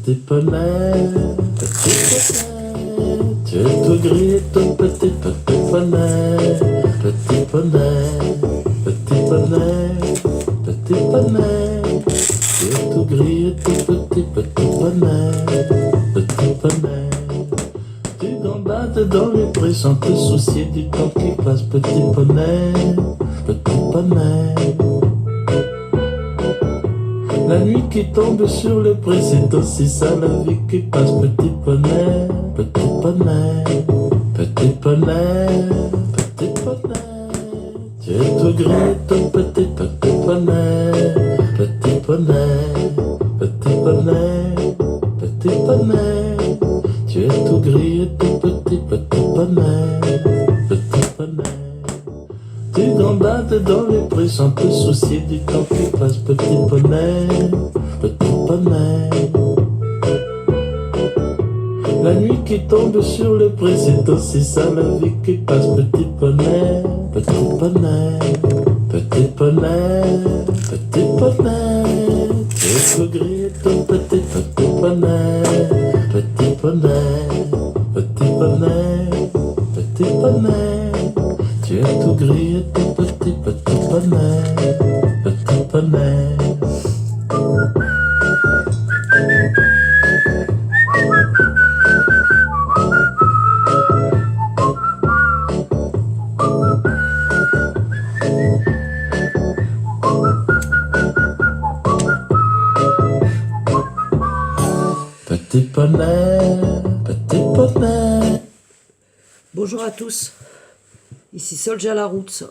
petit poney, petit poney. Tu es tout gris, tout petit poney, petit poney, petit poney, petit poney. Tu es tout gris, tout petit poney, petit poney. Tu gambades dans les prés sans te soucier du temps qui passe, petit poney, petit poney. La nuit qui tombe sur le pré, c'est aussi ça la vie qui passe, petit poney, petit poney, petit poney, petit poney. Tu es tout gris, tout petit poney, petit poney, petit poney, petit poney. Tu es tout gris et tout petit poney, petit poney. Tu gambades dans les prés sans te soucier du temps qui passe, petit poney, petit poney. La nuit qui tombe sur le pré, c'est aussi ça la vie qui passe, petit poney, petit poney, petit poney, petit poney. Tu es tout gris et tout petit poney, petit poney, petit poney, petit poney. Tu es tout gris et tout petit poney, petit poney. Petit poney, petit poney. Bonjour à tous, ici Solja la route.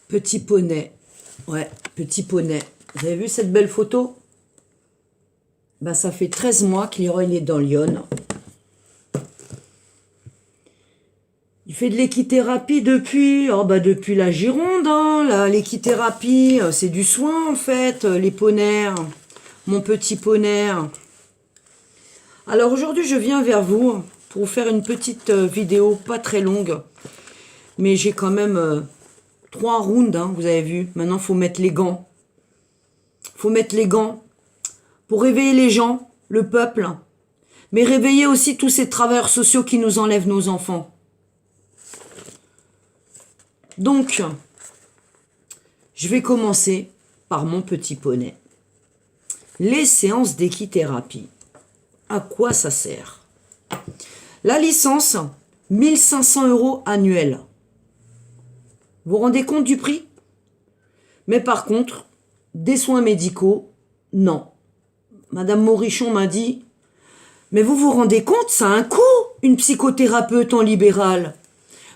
Petit poney, ouais, petit poney. Vous avez vu cette belle photo? Ben, ça fait 13 mois qu'il est dans Lyon. Il fait de l'équithérapie depuis, depuis la Gironde. Hein, l'équithérapie, c'est du soin en fait, les poneys, mon petit poney. Alors aujourd'hui, je viens vers vous pour vous faire une petite vidéo, pas très longue, mais j'ai quand même 3 rounds, hein, vous avez vu. Maintenant, il faut mettre les gants. Il faut mettre les gants pour réveiller les gens, le peuple, mais réveiller aussi tous ces travailleurs sociaux qui nous enlèvent nos enfants. Donc, je vais commencer par mon petit poney. Les séances d'équithérapie. À quoi ça sert? La licence, 1 500 € annuels. Vous vous rendez compte du prix? Mais par contre, des soins médicaux, non. Madame Morichon m'a dit, mais vous vous rendez compte, ça a un coût, une psychothérapeute en libéral.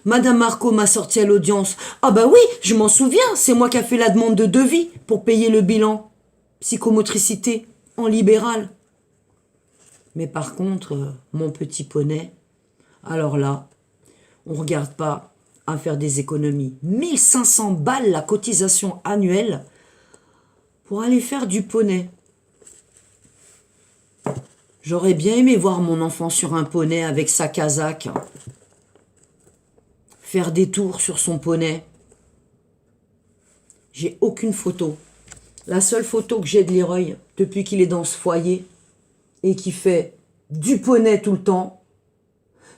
Madame Marco m'a sorti à l'audience. Ah bah oui, je m'en souviens, c'est moi qui a fait la demande de devis pour payer le bilan. Psychomotricité en libéral. Mais par contre, mon petit poney, alors là, on ne regarde pas à faire des économies. 1 500 balles la cotisation annuelle pour aller faire du poney. J'aurais bien aimé voir mon enfant sur un poney avec sa casaque. Faire des tours sur son poney. J'ai aucune photo. La seule photo que j'ai de Leroy, depuis qu'il est dans ce foyer, et qui fait du poney tout le temps,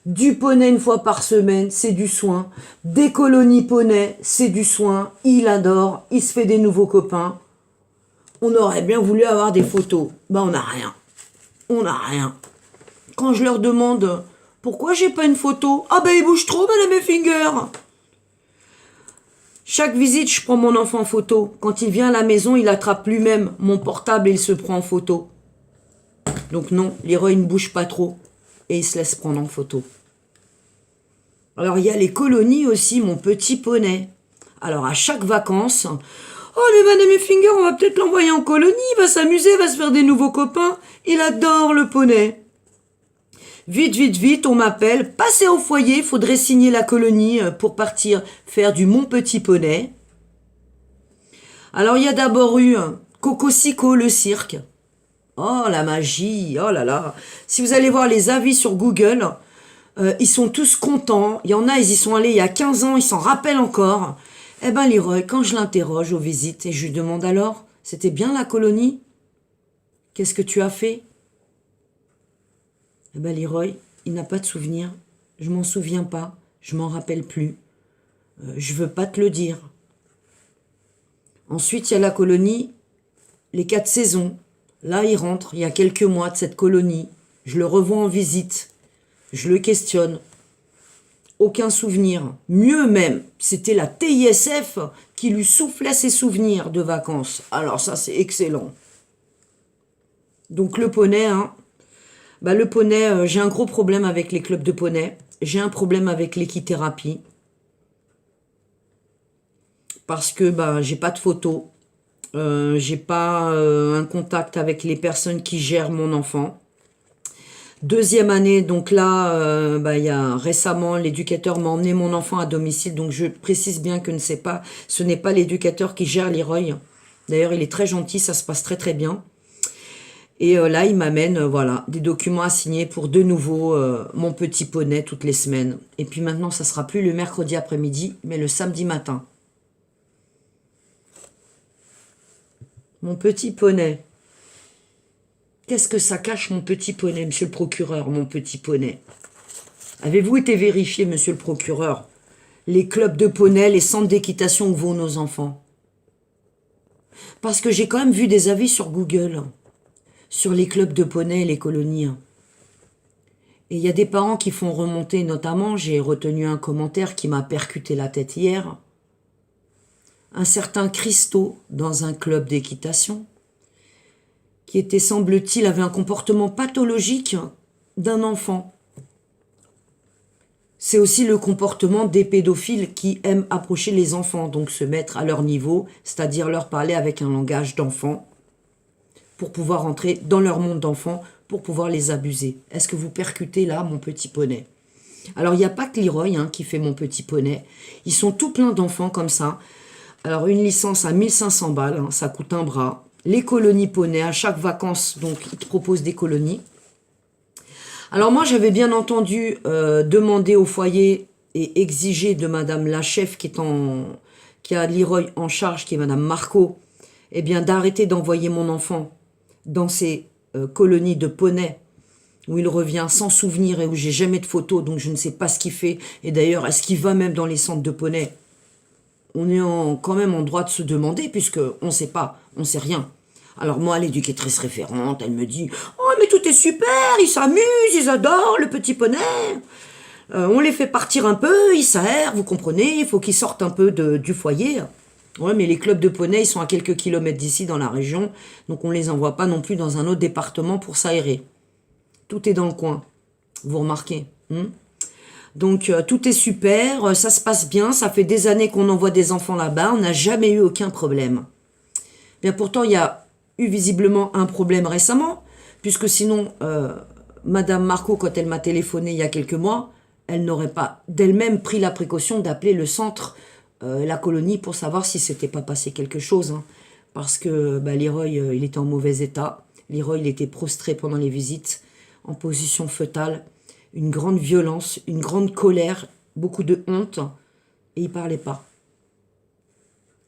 du poney une fois par semaine, c'est du soin, des colonies poney, c'est du soin, il adore, il se fait des nouveaux copains. On aurait bien voulu avoir des photos. Ben on n'a rien. On n'a rien. Quand je leur demande pourquoi j'ai pas une photo, ah ben il bouge trop, madame Effinger. Chaque visite, je prends mon enfant en photo. Quand il vient à la maison, il attrape lui-même mon portable et il se prend en photo. Donc non, Leroy ne bouge pas trop et il se laisse prendre en photo. Alors il y a les colonies aussi, mon petit poney. Alors à chaque vacances, oh le madame Effinger, on va peut-être l'envoyer en colonie, il va s'amuser, il va se faire des nouveaux copains. Il adore le poney. Vite, vite, vite, on m'appelle, passez au foyer, faudrait signer la colonie pour partir faire du mon petit poney. Alors il y a d'abord eu Coco Sico, le cirque. Oh la magie, oh là là. Si vous allez voir les avis sur Google, ils sont tous contents. Il y en a, ils y sont allés il y a 15 ans, ils s'en rappellent encore. Eh ben Leroy, quand je l'interroge aux visites et je lui demande alors, c'était bien la colonie? Qu'est-ce que tu as fait? Eh ben, Leroy, il n'a pas de souvenir. Je m'en souviens pas. Je m'en rappelle plus. Je veux pas te le dire. Ensuite, il y a la colonie, les 4 saisons. Là, il rentre, il y a quelques mois de cette colonie. Je le revois en visite. Je le questionne. Aucun souvenir. Mieux même, c'était la TISF qui lui soufflait ses souvenirs de vacances. Alors ça, c'est excellent. Donc le poney, hein. Bah, le poney, j'ai un gros problème avec les clubs de poney. J'ai un problème avec l'équithérapie. Parce que bah, j'ai pas de photos. J'ai pas un contact avec les personnes qui gèrent mon enfant. Deuxième année, donc là, il y a récemment, l'éducateur m'a emmené mon enfant à domicile. Donc je précise bien que ce n'est pas l'éducateur qui gère Leroy. D'ailleurs, il est très gentil, ça se passe très très bien. Et là, il m'amène voilà, des documents à signer pour de nouveau mon petit poney toutes les semaines. Et puis maintenant, ça sera plus le mercredi après-midi, mais le samedi matin. Mon petit poney. Qu'est-ce que ça cache, mon petit poney, monsieur le procureur, mon petit poney? Avez-vous été vérifié, monsieur le procureur, les clubs de poney, les centres d'équitation où vont nos enfants? Parce que j'ai quand même vu des avis sur Google, sur les clubs de poney et les colonies. Et il y a des parents qui font remonter, notamment, j'ai retenu un commentaire qui m'a percuté la tête hier, un certain Christo dans un club d'équitation, qui était, semble-t-il, avait un comportement pathologique d'un enfant. C'est aussi le comportement des pédophiles qui aiment approcher les enfants, donc se mettre à leur niveau, c'est-à-dire leur parler avec un langage d'enfant, pour pouvoir entrer dans leur monde d'enfant, pour pouvoir les abuser. Est-ce que vous percutez là, mon petit poney? Alors, il n'y a pas que Leroy qui fait mon petit poney. Ils sont tout plein d'enfants comme ça. Alors, une licence à 1500 balles, ça coûte un bras. Les colonies poney, à chaque vacances, donc ils te proposent des colonies. Alors moi, j'avais bien entendu demander au foyer et exiger de madame la chef qui a Leroy en charge, qui est madame Marco, eh bien d'arrêter d'envoyer mon enfant dans ces colonies de poney où il revient sans souvenir et où j'ai jamais de photos, donc je ne sais pas ce qu'il fait. Et d'ailleurs, est-ce qu'il va même dans les centres de poney? On est quand même en droit de se demander, puisqu'on ne sait pas, on ne sait rien. Alors moi, l'éducatrice référente, elle me dit « Oh, mais tout est super, ils s'amusent, ils adorent le petit poney. On les fait partir un peu, ils s'aèrent, vous comprenez, il faut qu'ils sortent un peu du foyer. » Ouais, mais les clubs de poney, ils sont à quelques kilomètres d'ici, dans la région, donc on ne les envoie pas non plus dans un autre département pour s'aérer. Tout est dans le coin, vous remarquez. Donc tout est super, ça se passe bien, ça fait des années qu'on envoie des enfants là-bas, on n'a jamais eu aucun problème. Bien pourtant, il y a eu visiblement un problème récemment, puisque sinon, Madame Marco, quand elle m'a téléphoné il y a quelques mois, elle n'aurait pas d'elle-même pris la précaution d'appeler le centre, la colonie, pour savoir si s'était pas passé quelque chose. Parce que Leroy, il était en mauvais état. Leroy, il était prostré pendant les visites, en position fœtale. Une grande violence, une grande colère, beaucoup de honte, et il parlait pas.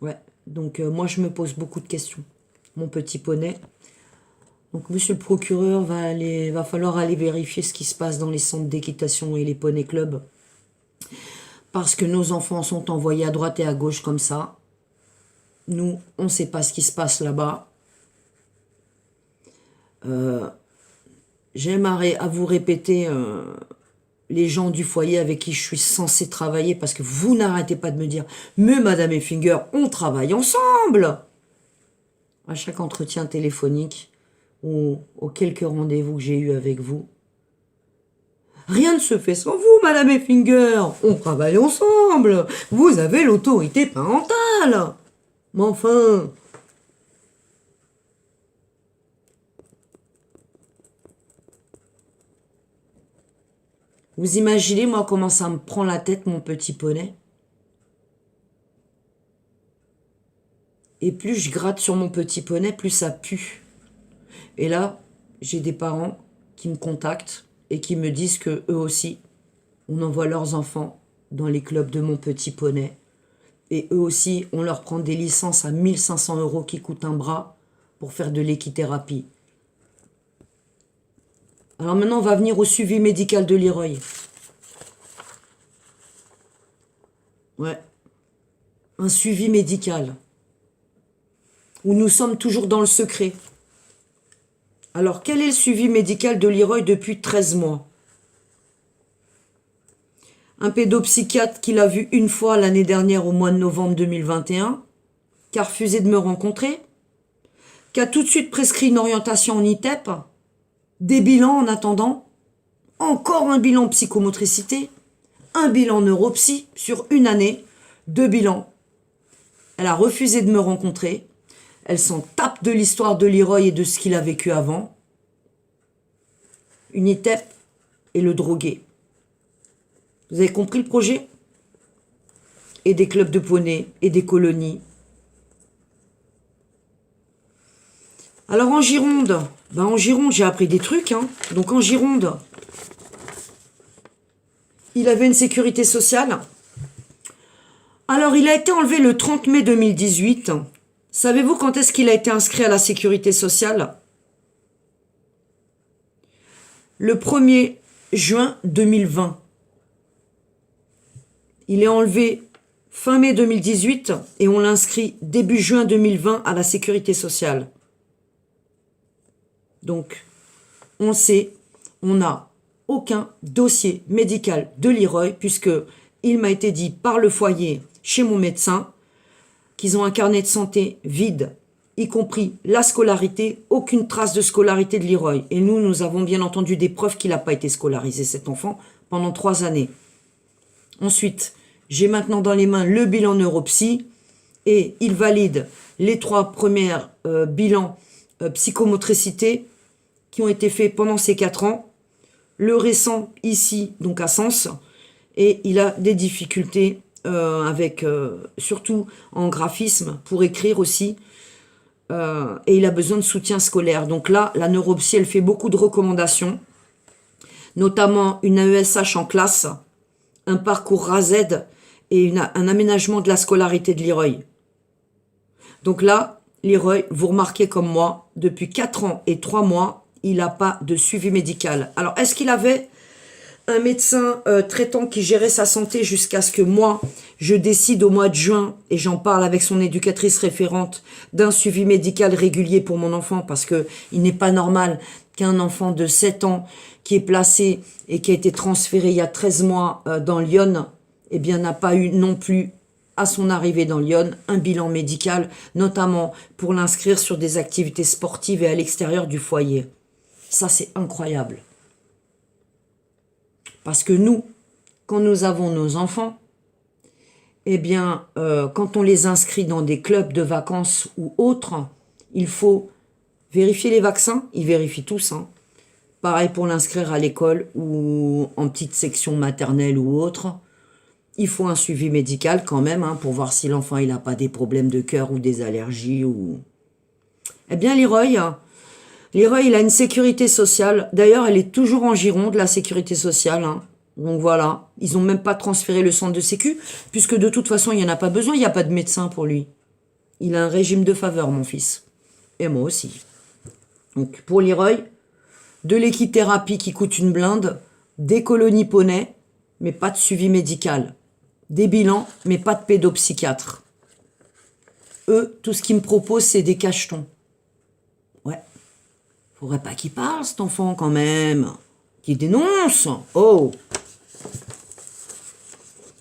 Ouais, donc moi je me pose beaucoup de questions. Mon petit poney. Donc monsieur le procureur, va falloir aller vérifier ce qui se passe dans les centres d'équitation et les poney clubs. Parce que nos enfants sont envoyés à droite et à gauche comme ça. Nous, on ne sait pas ce qui se passe là-bas. J'aimerais à vous répéter les gens du foyer avec qui je suis censée travailler, parce que vous n'arrêtez pas de me dire « Mais Madame Effinger, on travaille ensemble !» À chaque entretien téléphonique ou aux quelques rendez-vous que j'ai eus avec vous. Rien ne se fait sans vous, Madame Effinger. On travaille ensemble. Vous avez l'autorité parentale. Mais enfin... Vous imaginez, moi, comment ça me prend la tête, mon petit poney? Et plus je gratte sur mon petit poney, plus ça pue. Et là, j'ai des parents qui me contactent et qui me disent que eux aussi, on envoie leurs enfants dans les clubs de mon petit poney. Et eux aussi, on leur prend des licences à 1500 € qui coûtent un bras pour faire de l'équithérapie. Alors maintenant, on va venir au suivi médical de Leroy. Ouais. Un suivi médical. Où nous sommes toujours dans le secret. Alors, quel est le suivi médical de Leroy depuis 13 mois? Un pédopsychiatre qui l'a vu une fois l'année dernière au mois de novembre 2021, qui a refusé de me rencontrer, qui a tout de suite prescrit une orientation en ITEP, des bilans en attendant, encore un bilan psychomotricité, un bilan neuropsy sur une année, 2 bilans. Elle a refusé de me rencontrer, elle s'en tape de l'histoire de Leroy et de ce qu'il a vécu avant. Une ITEP et le droguer. Vous avez compris le projet? Et des clubs de poney, et des colonies. Alors en Gironde, en Gironde, j'ai appris des trucs. Donc en Gironde, il avait une sécurité sociale. Alors il a été enlevé le 30 mai 2018. Savez-vous quand est-ce qu'il a été inscrit à la sécurité sociale? Le 1er juin 2020. Il est enlevé fin mai 2018 et on l'inscrit début juin 2020 à la sécurité sociale. Donc, on sait, on n'a aucun dossier médical de Leroy puisque il m'a été dit par le foyer chez mon médecin qu'ils ont un carnet de santé vide, y compris la scolarité, aucune trace de scolarité de Leroy. Et nous avons bien entendu des preuves qu'il n'a pas été scolarisé, cet enfant, pendant 3 années. Ensuite, j'ai maintenant dans les mains le bilan neuropsy et il valide les 3 premiers bilans psychomotricité qui ont été faits pendant ces 4 ans. Le récent ici, donc à Sens, et il a des difficultés avec surtout en graphisme pour écrire aussi. Et il a besoin de soutien scolaire. Donc là, la neuropsy, elle fait beaucoup de recommandations, notamment une AESH en classe, un parcours RASED et un aménagement de la scolarité de Leroy. Donc là, Leroy, vous remarquez comme moi, depuis 4 ans et 3 mois, il n'a pas de suivi médical. Alors, est-ce qu'il avait un médecin traitant qui gérait sa santé jusqu'à ce que moi, je décide au mois de juin, et j'en parle avec son éducatrice référente, d'un suivi médical régulier pour mon enfant, parce que il n'est pas normal qu'un enfant de 7 ans qui est placé et qui a été transféré il y a 13 mois dans Lyon, eh bien, n'a pas eu non plus, à son arrivée dans Lyon, un bilan médical, notamment pour l'inscrire sur des activités sportives et à l'extérieur du foyer. Ça, c'est incroyable. Parce que nous, quand nous avons nos enfants, eh bien, quand on les inscrit dans des clubs de vacances ou autres, il faut vérifier les vaccins. Ils vérifient tous. Pareil pour l'inscrire à l'école ou en petite section maternelle ou autre. Il faut un suivi médical quand même pour voir si l'enfant il n'a pas des problèmes de cœur ou des allergies. Eh bien, Leroy, il a une sécurité sociale. D'ailleurs, elle est toujours en Gironde, la sécurité sociale. Donc voilà, ils n'ont même pas transféré le centre de sécu, puisque de toute façon, il n'y en a pas besoin, il n'y a pas de médecin pour lui. Il a un régime de faveur, mon fils. Et moi aussi. Donc pour Leroy, de l'équithérapie qui coûte une blinde, des colonies poney, mais pas de suivi médical. Des bilans, mais pas de pédopsychiatre. Eux, tout ce qu'ils me proposent, c'est des cachetons. Ouais. Faudrait pas qu'il parle, cet enfant, quand même. Qu'il dénonce. Oh.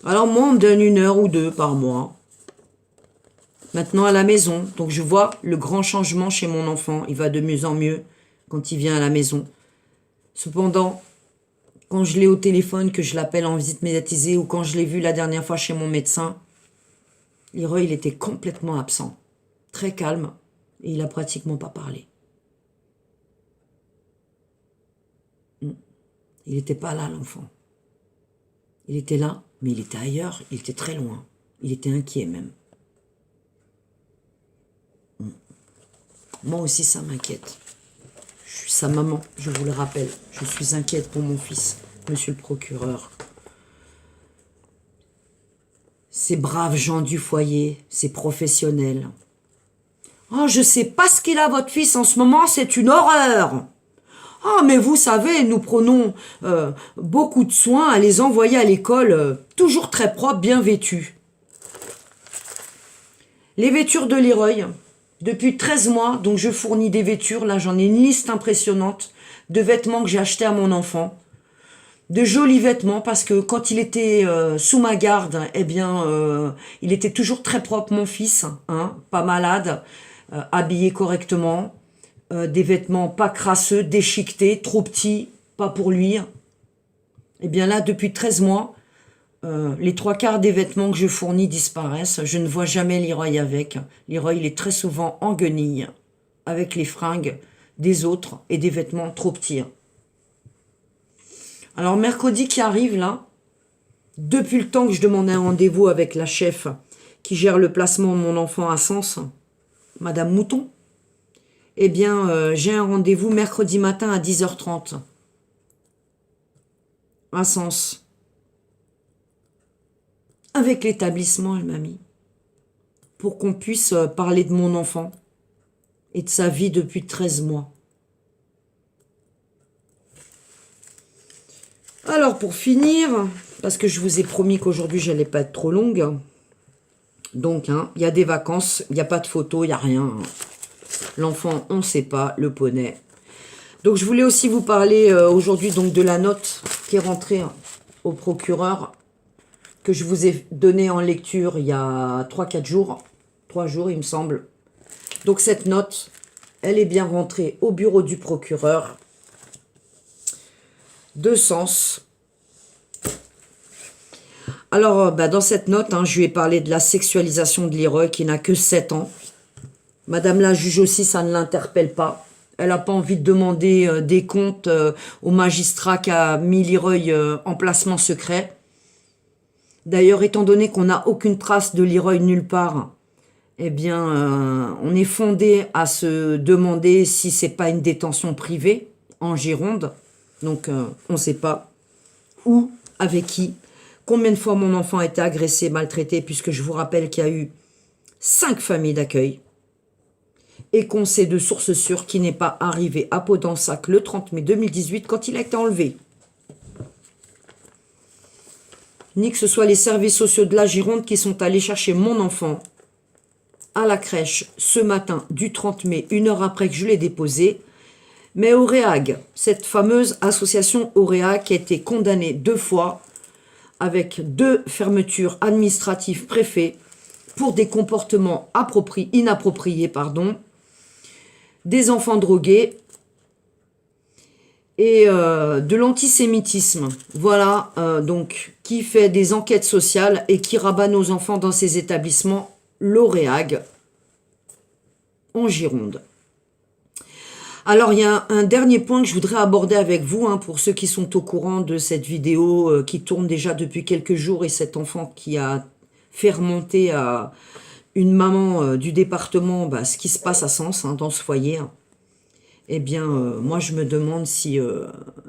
Alors moi, on me donne 1 heure ou 2 par mois. Maintenant à la maison. Donc je vois le grand changement chez mon enfant. Il va de mieux en mieux quand il vient à la maison. Cependant, quand je l'ai au téléphone, que je l'appelle en visite médiatisée, ou quand je l'ai vu la dernière fois chez mon médecin, Leroy, il était complètement absent. Très calme. Et il a pratiquement pas parlé. Il n'était pas là, l'enfant. Il était là, mais il était ailleurs, il était très loin. Il était inquiet même. Moi aussi, ça m'inquiète. Je suis sa maman, je vous le rappelle. Je suis inquiète pour mon fils, monsieur le procureur. Ces braves gens du foyer, ces professionnels. Oh, je sais pas ce qu'il a, votre fils, en ce moment, c'est une horreur. Ah, mais vous savez, nous prenons beaucoup de soin à les envoyer à l'école, toujours très propres, bien vêtus. Les vêtures de Leroy, depuis 13 mois, donc je fournis des vêtures. Là, j'en ai une liste impressionnante de vêtements que j'ai achetés à mon enfant. De jolis vêtements, parce que quand il était sous ma garde, eh bien, il était toujours très propre, mon fils, hein, pas malade, habillé correctement. Des vêtements pas crasseux, déchiquetés, trop petits, pas pour lui. Et bien là, depuis 13 mois, les 3/4 des vêtements que je fournis disparaissent. Je ne vois jamais Leroy avec. Leroy, il est très souvent en guenille avec les fringues des autres et des vêtements trop petits. Alors, mercredi qui arrive, là, depuis le temps que je demande un rendez-vous avec la chef qui gère le placement de mon enfant à Sens, Madame Mouton, eh bien, j'ai un rendez-vous mercredi matin à 10h30 à Sens. Avec l'établissement, elle m'a mis. Pour qu'on puisse parler de mon enfant et de sa vie depuis 13 mois. Alors, pour finir, parce que je vous ai promis qu'aujourd'hui, je n'allais pas être trop longue. Donc, hein, il y a des vacances, il n'y a pas de photos, il n'y a rien. L'enfant, on ne sait pas, le poney. Donc, je voulais aussi vous parler aujourd'hui donc de la note qui est rentrée au procureur, que je vous ai donnée en lecture il y a 3-4 jours. 3 jours, il me semble. Donc, cette note, elle est bien rentrée au bureau du procureur de Sens. Alors, dans cette note, hein, je lui ai parlé de la sexualisation de Leroy qui n'a que 7 ans. Madame la juge aussi, ça ne l'interpelle pas. Elle n'a pas envie de demander des comptes au magistrat qui a mis Leroy en placement secret. D'ailleurs, étant donné qu'on n'a aucune trace de Leroy nulle part, eh bien, on est fondé à se demander si c'est pas une détention privée en Gironde. Donc, on ne sait pas où, avec qui, combien de fois mon enfant a été agressé, maltraité, puisque je vous rappelle qu'il y a eu 5 familles d'accueil. Et qu'on sait de sources sûres qu'il n'est pas arrivé à Podensac le 30 mai 2018 quand il a été enlevé. Ni que ce soit les services sociaux de la Gironde qui sont allés chercher mon enfant à la crèche ce matin du 30 mai, 1 heure après que je l'ai déposé. Mais Auréag, cette fameuse association Auréag qui a été condamnée 2 fois avec 2 fermetures administratives préfets pour des comportements inappropriés, des enfants drogués et de l'antisémitisme. Voilà, donc, qui fait des enquêtes sociales et qui rabat nos enfants dans ces établissements, l'Auréag, en Gironde. Alors, il y a un dernier point que je voudrais aborder avec vous, hein, pour ceux qui sont au courant de cette vidéo qui tourne déjà depuis quelques jours et cet enfant qui a fait remonter à une maman du département ce qui se passe à Sens, hein, dans ce foyer. Hein. Eh bien, moi, je me demande si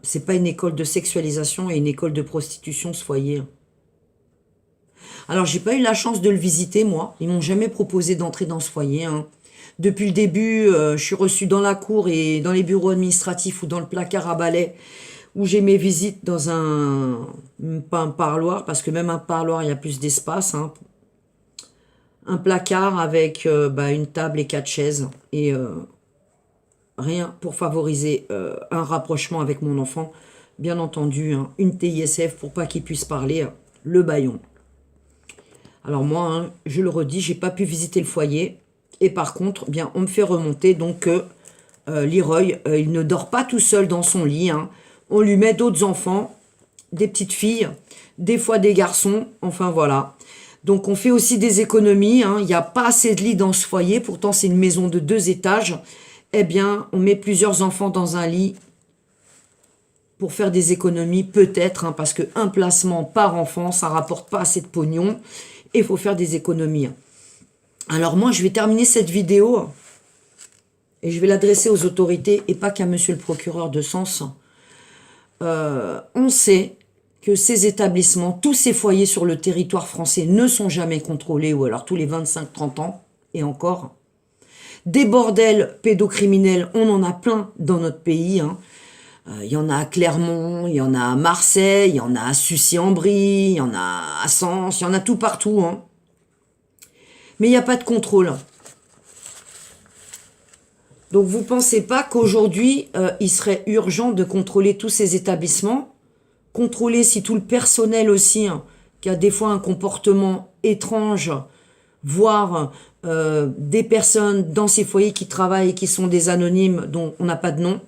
c'est pas une école de sexualisation et une école de prostitution, ce foyer. Alors, j'ai pas eu la chance de le visiter, moi. Ils m'ont jamais proposé d'entrer dans ce foyer, hein. Depuis le début, je suis reçue dans la cour et dans les bureaux administratifs ou dans le placard à balai où j'ai mes visites dans pas un parloir, parce que même un parloir, il y a plus d'espace. Hein. Un placard avec une table et 4 chaises et rien pour favoriser un rapprochement avec mon enfant. Bien entendu, hein, une TISF pour pas qu'il puisse parler, le bâillon. Alors moi, hein, je le redis, j'ai pas pu visiter le foyer. Et par contre, on me fait remonter donc que Leroy, il ne dort pas tout seul dans son lit. Hein. On lui met d'autres enfants, des petites filles, des fois des garçons, enfin voilà. Donc on fait aussi des économies. Hein. Il n'y a pas assez de lits dans ce foyer, pourtant c'est une maison de 2 étages. Eh bien, on met plusieurs enfants dans un lit pour faire des économies, peut-être, hein, parce qu'un placement par enfant, ça ne rapporte pas assez de pognon. Et il faut faire des économies. Alors moi, je vais terminer cette vidéo et je vais l'adresser aux autorités et pas qu'à monsieur le procureur de Sens. On sait que ces établissements, tous ces foyers sur le territoire français ne sont jamais contrôlés, ou alors tous les 25-30 ans, et encore. Des bordels pédocriminels, on en a plein dans notre pays. Hein. Il y en a à Clermont, il y en a à Marseille, il y en a à Sucy-en-Brie, il y en a à Sens, il y en a tout partout. Hein. Mais il n'y a pas de contrôle. Donc vous ne pensez pas qu'aujourd'hui, il serait urgent de contrôler tous ces établissements, contrôler si tout le personnel aussi, hein, qui a des fois un comportement étrange, voire des personnes dans ces foyers qui travaillent et qui sont des anonymes dont on n'a pas de nom.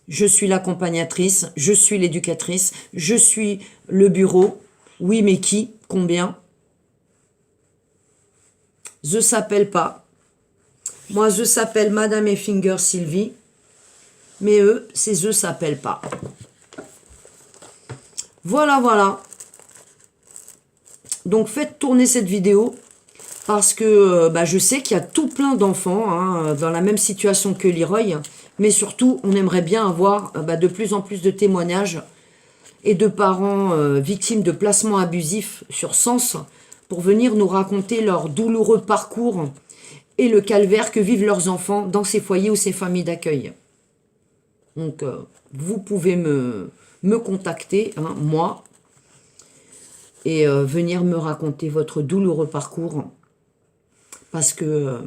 Je suis l'accompagnatrice, je suis l'éducatrice, je suis le bureau. Oui, mais qui? Combien? Je s'appelle pas. Moi, je s'appelle Madame Effinger Sylvie. Mais eux, c'est je s'appelle pas. Voilà, voilà. Donc, faites tourner cette vidéo. Parce que je sais qu'il y a tout plein d'enfants hein, dans la même situation que Leroy. Mais surtout, on aimerait bien avoir de plus en plus de témoignages et de parents victimes de placements abusifs sur Sens pour venir nous raconter leur douloureux parcours et le calvaire que vivent leurs enfants dans ces foyers ou ces familles d'accueil. Donc, vous pouvez me contacter, hein, moi, et venir me raconter votre douloureux parcours. Parce que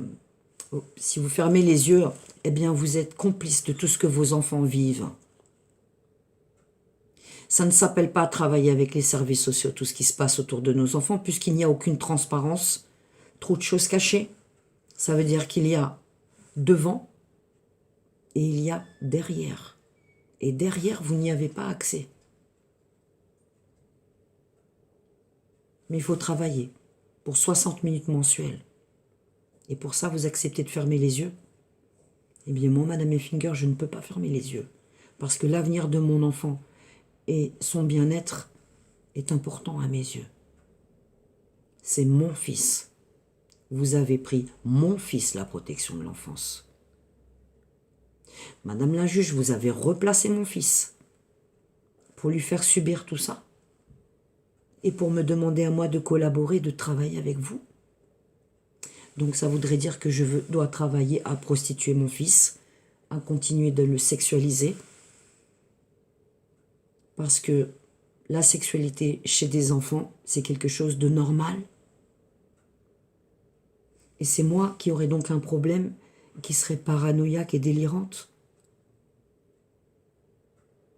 si vous fermez les yeux, eh bien, vous êtes complice de tout ce que vos enfants vivent. Ça ne s'appelle pas travailler avec les services sociaux, tout ce qui se passe autour de nos enfants, puisqu'il n'y a aucune transparence, trop de choses cachées. Ça veut dire qu'il y a devant et il y a derrière. Et derrière, vous n'y avez pas accès. Mais il faut travailler pour 60 minutes mensuelles. Et pour ça, vous acceptez de fermer les yeux? Eh bien, moi, Madame Effinger, je ne peux pas fermer les yeux. Parce que l'avenir de mon enfant et son bien-être est important à mes yeux. C'est mon fils. Vous avez pris mon fils, la protection de l'enfance. Madame la juge, vous avez replacé mon fils pour lui faire subir tout ça et pour me demander à moi de collaborer, de travailler avec vous. Donc ça voudrait dire que je dois travailler à prostituer mon fils, à continuer de le sexualiser. Parce que la sexualité chez des enfants, c'est quelque chose de normal. Et c'est moi qui aurais donc un problème, qui serait paranoïaque et délirante.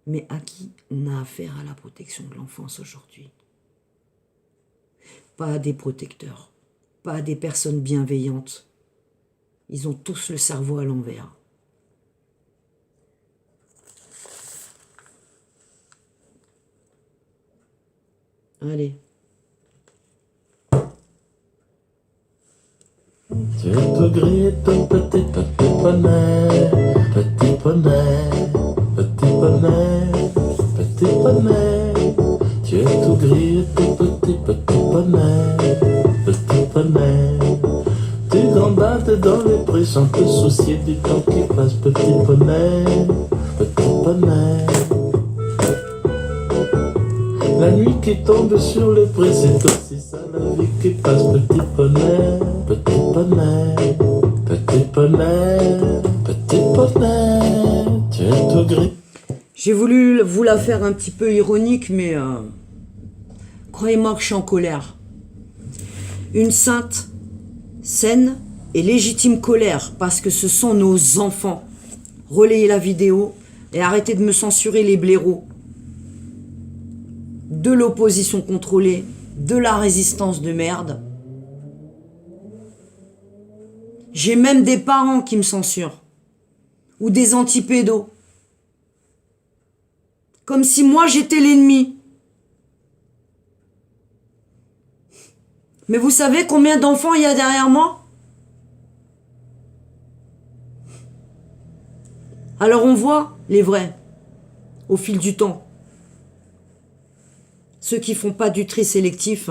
Mais à qui on a affaire à la protection de l'enfance aujourd'hui? Pas à des protecteurs. Pas à des personnes bienveillantes. Ils ont tous le cerveau à l'envers. Allez. Tu es tout gris, ton petit poney, petit poney, petit poney, petit poney. Tu es tout gris, ton petit poney, petit poney. Tu gambades dans les prés sans te soucier du temps qui passe, petit poney, petit poney. La nuit qui tombe sur les prés, c'est aussi ça la vie qui passe, petit poney, petit poney, petit poney, petit poney. Tu es tout gris. J'ai voulu vous la faire un petit peu ironique, mais croyez-moi que je suis en colère. Une sainte, saine et légitime colère, parce que ce sont nos enfants. Relayez la vidéo et arrêtez de me censurer les blaireaux. De l'opposition contrôlée, de la résistance de merde. J'ai même des parents qui me censurent. Ou des antipédos. Comme si moi j'étais l'ennemi. Mais vous savez combien d'enfants il y a derrière moi? Alors on voit les vrais, au fil du temps. Ceux qui font pas du tri sélectif,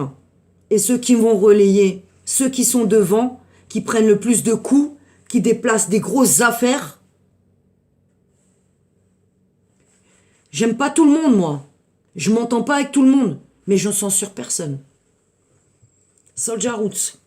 et ceux qui vont relayer, ceux qui sont devant, qui prennent le plus de coups, qui déplacent des grosses affaires. J'aime pas tout le monde, moi. Je m'entends pas avec tout le monde, mais je censure personne. Soldier Roots.